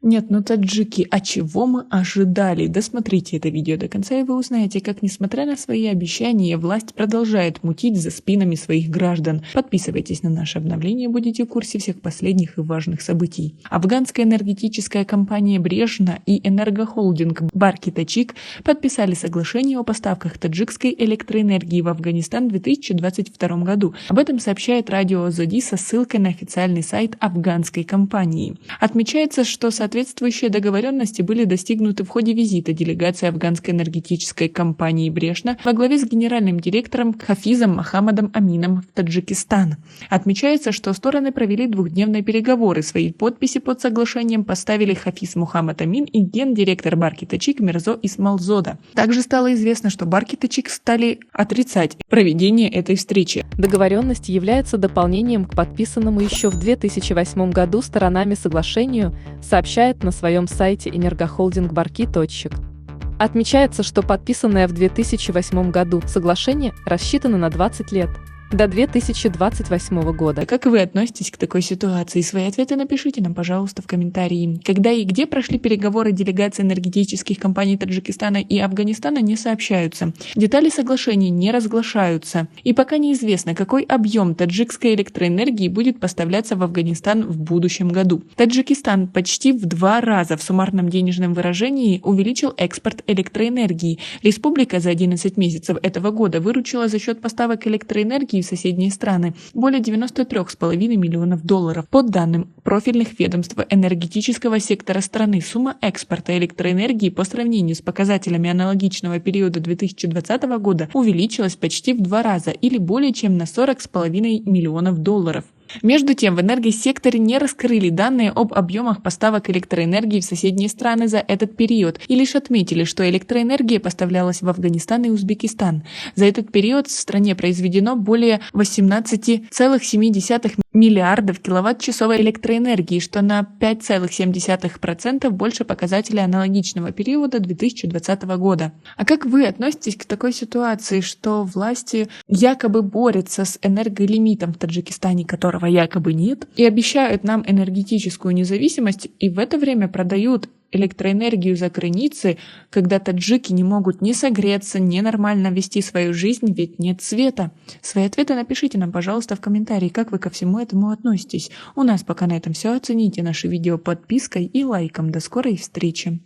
Нет, ну таджики, а чего мы ожидали? Досмотрите это видео до конца, и вы узнаете, как, несмотря на свои обещания, власть продолжает мутить за спинами своих граждан. Подписывайтесь на наше обновление, будете в курсе всех последних и важных событий. Афганская энергетическая компания Брежна и энергохолдинг Барки Тачик подписали соглашение о поставках таджикской электроэнергии в Афганистан в 2022 году. Об этом сообщает радио Азади со ссылкой на официальный сайт афганской компании. Отмечается, что соответствующие договоренности были достигнуты в ходе визита делегации афганской энергетической компании Брежна во главе с генеральным директором Хафизом Мохаммадом Амином в Таджикистан. Отмечается, что стороны провели двухдневные переговоры. Свои подписи под соглашением поставили Хафиз Мохаммад Амин и гендиректор Барки Тачик Мирзо Исмалзода. Также стало известно, что Барки Тачик стали отрицать проведение этой встречи. Договоренность является дополнением к подписанному еще в 2008 году сторонами соглашению, сообщает на своем сайте энергохолдинг Барки Тачик. Отмечается, что подписанное в 2008 году соглашение рассчитано на 20 лет, до 2028 года. Как вы относитесь к такой ситуации? Свои ответы напишите нам, пожалуйста, в комментарии. Когда и где прошли переговоры делегаций энергетических компаний Таджикистана и Афганистана, не сообщаются. Детали соглашений не разглашаются. И пока неизвестно, какой объем таджикской электроэнергии будет поставляться в Афганистан в будущем году. Таджикистан почти в 2 раза в суммарном денежном выражении увеличил экспорт электроэнергии. Республика за 11 месяцев этого года выручила за счет поставок электроэнергии в соседние страны более 93,5 миллионов долларов. По данным профильных ведомств энергетического сектора страны, сумма экспорта электроэнергии по сравнению с показателями аналогичного периода 2020 года увеличилась почти в 2 раза или более чем на 40,5 миллионов долларов. Между тем, в энергосекторе не раскрыли данные об объемах поставок электроэнергии в соседние страны за этот период и лишь отметили, что электроэнергия поставлялась в Афганистан и Узбекистан. За этот период в стране произведено более 18,7 миллиардов киловатт-часов электроэнергии, что на 5,7% больше показателя аналогичного периода 2020 года. А как вы относитесь к такой ситуации, что власти якобы борются с энерголимитом в Таджикистане, которого якобы нет, и обещают нам энергетическую независимость, и в это время продают электроэнергию за границей, когда таджики не могут ни согреться, ни нормально вести свою жизнь, ведь нет света? Свои ответы напишите нам, пожалуйста, в комментарии, как вы ко всему этому относитесь. У нас пока на этом все. Оцените наше видео подпиской и лайком. До скорой встречи!